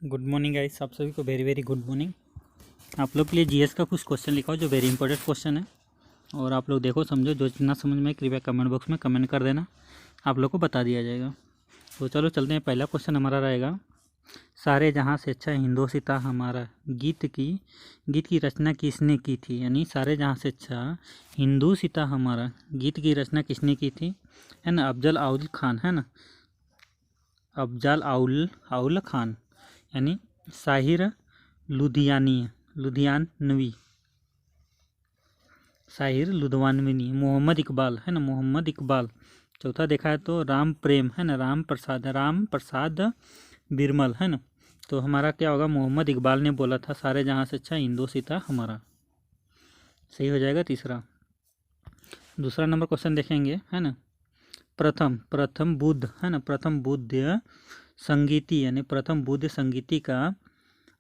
Good morning guys, आप सभी को वेरी वेरी गुड मॉर्निंग। आप लोग के लिए जीएस का कुछ क्वेश्चन लिखा हो जो वेरी इंपॉर्टेंट क्वेश्चन है, और आप लोग देखो समझो, जो जितना समझ में कृपया कमेंट बॉक्स में कमेंट कर देना, आप लोग को बता दिया जाएगा। तो चलो चलते हैं। पहला क्वेश्चन हमारा रहेगा, सारे जहाँ से अच्छा हिंदोसिता हमारा गीत की रचना किसने की थी। यानी सारे जहाँ से अच्छा हिंदोसिता हमारा गीत की रचना किसने की थी, है ना। अफजल आउल खान, है ना, अफजल आउल खान, यानी साहिर लुधियानवी, साहिर लुधियानवी। मोहम्मद इकबाल, है ना, मोहम्मद इकबाल। चौथा देखा है तो राम प्रेम, है ना, राम प्रसाद बिरमल, है ना। तो हमारा क्या होगा, मोहम्मद इकबाल ने बोला था सारे जहाँ से अच्छा हिंदोसिता हमारा, सही हो जाएगा तीसरा। दूसरा नंबर क्वेश्चन देखेंगे, है ना। प्रथम बुद्ध, है ना, प्रथम बुद्ध संगीति, यानी प्रथम बुद्ध संगीति का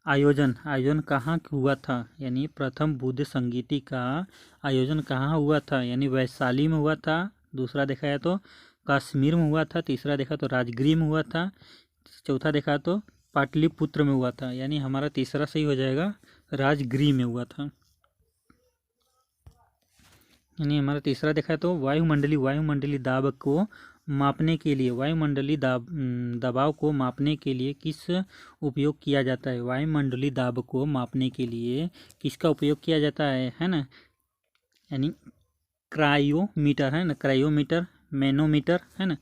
आयोजन कहाँ हुआ था। यानी प्रथम बुद्ध संगीति का आयोजन कहाँ हुआ था, यानी वैशाली में हुआ था। दूसरा देखा जाए तो कश्मीर में हुआ था। तीसरा देखा तो राजगीर में हुआ था। चौथा देखा तो पाटलिपुत्र में हुआ था। यानी हमारा तीसरा सही हो जाएगा, राजगीर में हुआ था। यानी हमारा तीसरा देखा तो वायुमंडलीय दाब को मापने के लिए, वायुमंडलीय दबाव को मापने के लिए किस उपयोग किया जाता है। वायुमंडलीय दाब को मापने के लिए किसका उपयोग किया जाता है ना। यानी क्रायोमीटर, है ना, क्रायोमीटर, मैनोमीटर, है ना,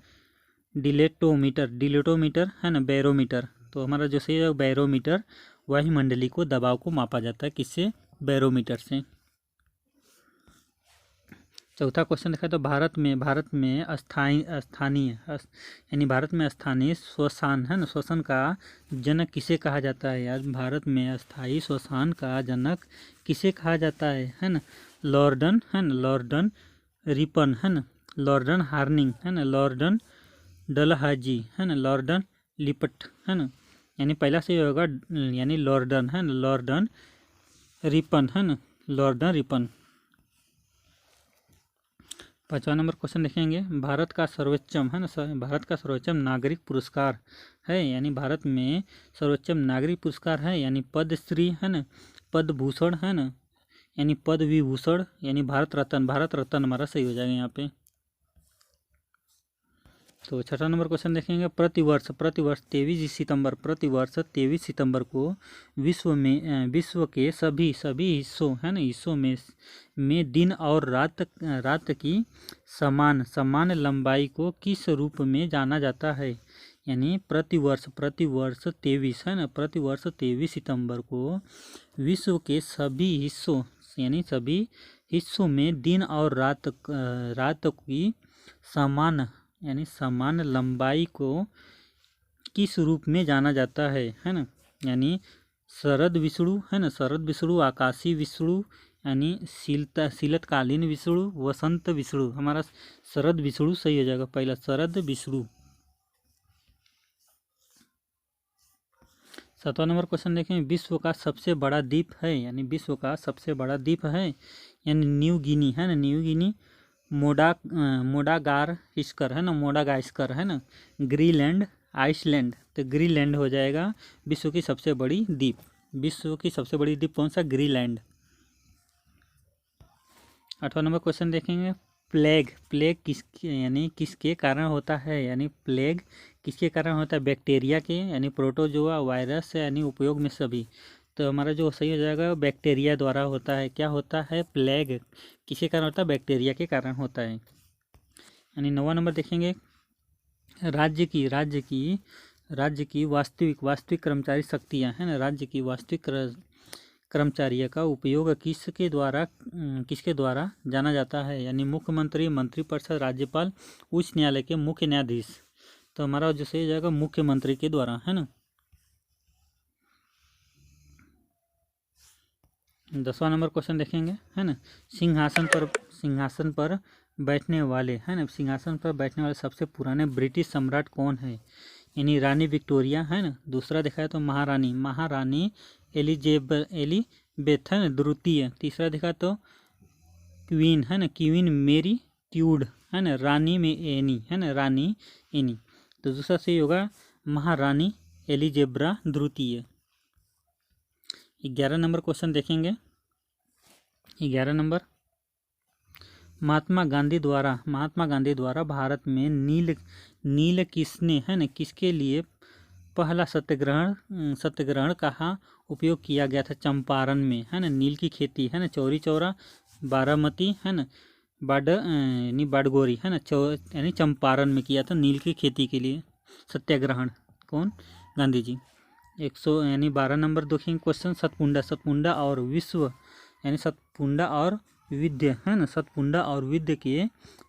डिलेटोमीटर, है ना, बैरोमीटर। तो हमारा जो सही है बैरोमीटर, वायुमंडलीय को दबाव को मापा जाता है किससे, बैरोमीटर से। चौथा क्वेश्चन देखा तो भारत में स्थानीय यानी भारत में स्थानीय श्वसान, है ना, श्वसन का जनक किसे कहा जाता है। यार भारत में स्थायी श्वसान का जनक किसे कहा जाता है ना। लॉर्डन, है ना, लॉर्डन रिपन, है ना, लॉर्डन हार्निंग, है ना, लॉर्डन डलहाजी, है ना, लॉर्डन लिपट, है ना। यानी पहला से होगा यानी लॉर्डन, है ना, लॉर्डन रिपन, है ना, लॉर्डन रिपन। पाँचवा नंबर क्वेश्चन देखेंगे, भारत का सर्वोच्चम, है ना, भारत का सर्वोच्चम नागरिक पुरस्कार है। यानी भारत में सर्वोच्चम नागरिक पुरस्कार है, यानी पद्मश्री, है ना, पद्म भूषण, है ना, यानी पद्म विभूषण, यानी भारत रत्न हमारा सही हो जाएगा यहाँ पे। तो छठा नंबर क्वेश्चन देखेंगे, प्रतिवर्ष 23 सितंबर को विश्व के सभी हिस्सों, है ना, हिस्सों में दिन और रात की समान लंबाई को किस रूप में जाना जाता है। यानी प्रतिवर्ष 23, है ना, प्रतिवर्ष 23 सितंबर को विश्व के सभी हिस्सों, यानी सभी हिस्सों में दिन और रात की समान लंबाई को किस रूप में जाना जाता है ना। यानी शरद विषुणु, है ना, शरद विषुणु, आकाशीय विषुणु, यानी शीतकालीन विषुणु, वसंत विषुणु। हमारा शरद विषुणु सही हो जाएगा पहला, शरद विषुणु। सातवां नंबर क्वेश्चन देखें, विश्व का सबसे बड़ा द्वीप है। यानी विश्व का सबसे बड़ा द्वीप है, यानी न्यू गिनी, है ना, न्यू गिनी, मोडागास्कर, है ना, मोडागास्कर, है ना, ग्रीनलैंड, आइसलैंड। तो ग्रीनलैंड हो जाएगा विश्व की सबसे बड़ी द्वीप। विश्व की सबसे बड़ी द्वीप कौन सा, ग्रीनलैंड। आठवां नंबर क्वेश्चन देखेंगे, प्लेग किसके कारण होता है। यानी प्लेग किसके कारण होता है, बैक्टीरिया के, यानी प्रोटोजोआ, वायरस, यानी उपयोग में सभी। तो हमारा जो सही हो जाएगा बैक्टीरिया द्वारा होता है। क्या होता है, प्लेग किसके कारण होता है, बैक्टीरिया के कारण होता है। यानी नौवां नंबर देखेंगे, राज्य की वास्तविक कर्मचारी शक्तियाँ, है ना, राज्य की वास्तविक कर्मचारियों का उपयोग किसके द्वारा जाना जाता है। यानी मुख्यमंत्री, मंत्रिपरिषद, राज्यपाल, उच्च न्यायालय के मुख्य न्यायाधीश। तो हमारा जो सही जाएगा मुख्यमंत्री के द्वारा, है ना। 10वां नंबर क्वेश्चन देखेंगे, है ना, सिंहासन पर बैठने वाले, है ना, सिंहासन पर बैठने वाले सबसे पुराने ब्रिटिश सम्राट कौन है। यानी रानी विक्टोरिया, है ना। दूसरा देखा है तो महारानी एलिजेबेथ, है ना, द्वितीय। तीसरा देखा तो क्वीन, है ना, क्वीन मेरी ट्यूड, है ना, रानी में एनी, है ना, रानी एनी। तो दूसरा सही होगा महारानी एलिजेब्रा द्वितीय। 11 नंबर क्वेश्चन देखेंगे। 11 नंबर, महात्मा गांधी द्वारा भारत में नील किसने, है ना, किसके लिए पहला सत्याग्रहण कहाँ उपयोग किया गया था? चंपारण में, है ना, नील की खेती, है ना, चौरी चौरा, बारामती, है ना, यानी बाडगोरी, है ना, यानी चंपारण में किया था नील की खेती के लिए सत्याग्रहण। कौन? गांधी जी। 100 यानी 12 नंबर देखेंगे क्वेश्चन, सतपुंडा और विश्व, यानी सतपुंडा और विद्य, है ना, सतपुंडा और विद्य के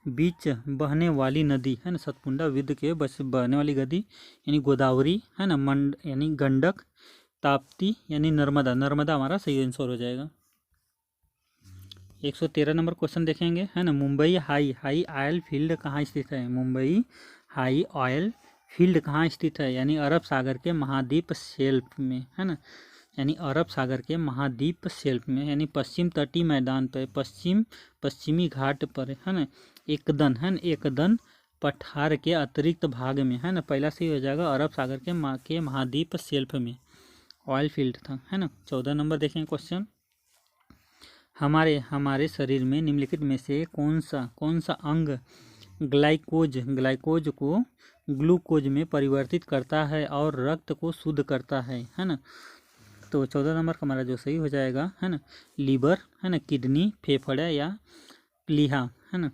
बीच बहने वाली नदी, है ना, सतपुंडा विद्य के बहने वाली नदी यानी गोदावरी, है ना, यानी गंडक, ताप्ती यानी नर्मदा हमारा सही आंसर हो जाएगा। 113 नंबर क्वेश्चन देखेंगे, है ना, मुंबई हाई ऑयल फील्ड कहाँ स्थित है? मुंबई हाई ऑयल फील्ड कहाँ स्थित है? यानी अरब सागर के महाद्वीप शेल्फ में, है ना, यानी अरब सागर के महाद्वीप शेल्फ में, यानी पश्चिम तटीय मैदान पर, पश्चिमी घाट पर, है ना, एकदन पठार के अतिरिक्त भाग में, है ना, पहला सही हो जाएगा, अरब सागर के महाद्वीप शेल्फ में ऑयल फील्ड था, है ना। 14 नंबर देखें क्वेश्चन, हमारे शरीर में निम्नलिखित में से कौन सा अंग ग्लाइकोज को ग्लूकोज में परिवर्तित करता है और रक्त को शुद्ध करता है ना। तो 14 नंबर का हमारा जो सही हो जाएगा, है ना, लीवर, है ना, किडनी, फेफड़ा या प्लीहा, है ना,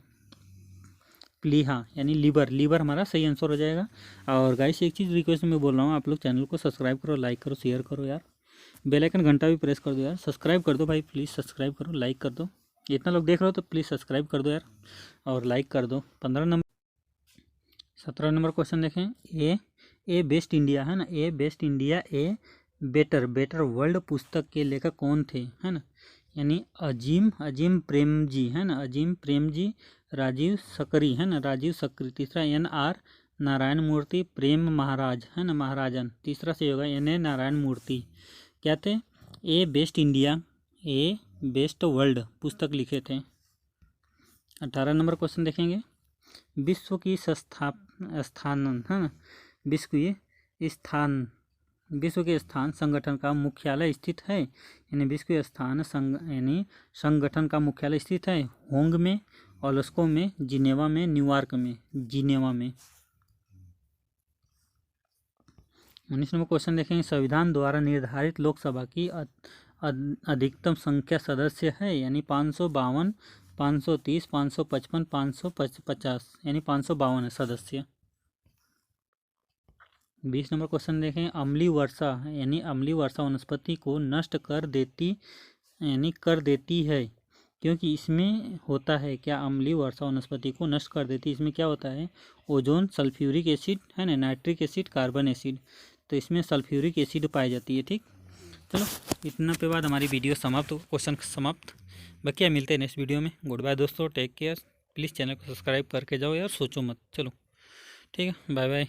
प्लीहा यानी लीवर हमारा सही आंसर हो जाएगा। और गाइस एक चीज़ रिक्वेस्ट में बोल रहा हूँ, आप लोग चैनल को सब्सक्राइब करो, लाइक करो, शेयर करो यार, बेल आइकन घंटा भी प्रेस कर दो यार, सब्सक्राइब कर दो भाई, प्लीज़ सब्सक्राइब करो, लाइक कर दो, इतना लोग देख रहे हो तो प्लीज़ सब्सक्राइब कर दो यार और लाइक कर दो। 17 नंबर क्वेश्चन देखें, ए बेस्ट इंडिया, है ना, ए best India a better world पुस्तक के लेखक कौन थे? है ना, यानी अजीम प्रेम जी, है ना, अजीम प्रेम जी, राजीव सकरी, है ना, राजीव सकरी। तीसरा NR नारायण मूर्ति, प्रेम महाराज, है ना, महाराजन। तीसरा से होगा NA नारायण मूर्ति। क्या थे? ए बेस्ट इंडिया ए बेस्ट वर्ल्ड पुस्तक लिखे थे। 18 नंबर क्वेश्चन देखेंगे, विश्व की स्थान, है ना, विश्व के स्थान संगठन का मुख्यालय स्थित है, यानी विश्व के स्थान यानी संगठन का मुख्यालय स्थित है होंग में, ओलस्को में, जिनेवा में, न्यूयॉर्क में, जिनेवा में। 19 नंबर क्वेश्चन देखेंगे, संविधान द्वारा निर्धारित लोकसभा की अधिकतम संख्या सदस्य है, यानी 552, 530, 555, 550, यानी 552 है सदस्य। 20 नंबर क्वेश्चन देखें, अम्लीय वर्षा वनस्पति को नष्ट कर देती है, क्योंकि इसमें होता है क्या? अम्लीय वर्षा वनस्पति को नष्ट कर देती है, इसमें क्या होता है? ओजोन, सल्फ्यूरिक एसिड, है ना, नाइट्रिक एसिड, कार्बन एसिड। तो इसमें सल्फ्यूरिक एसिड पाई जाती है। ठीक, चलो इतना पे बाद हमारी वीडियो समाप्त, क्वेश्चन समाप्त। बाकी मिलते हैं नेक्स्ट वीडियो में। गुड बाय दोस्तों, टेक केयर, प्लीज़ चैनल को सब्सक्राइब करके जाओ यार, सोचो मत। चलो ठीक है, बाय बाय।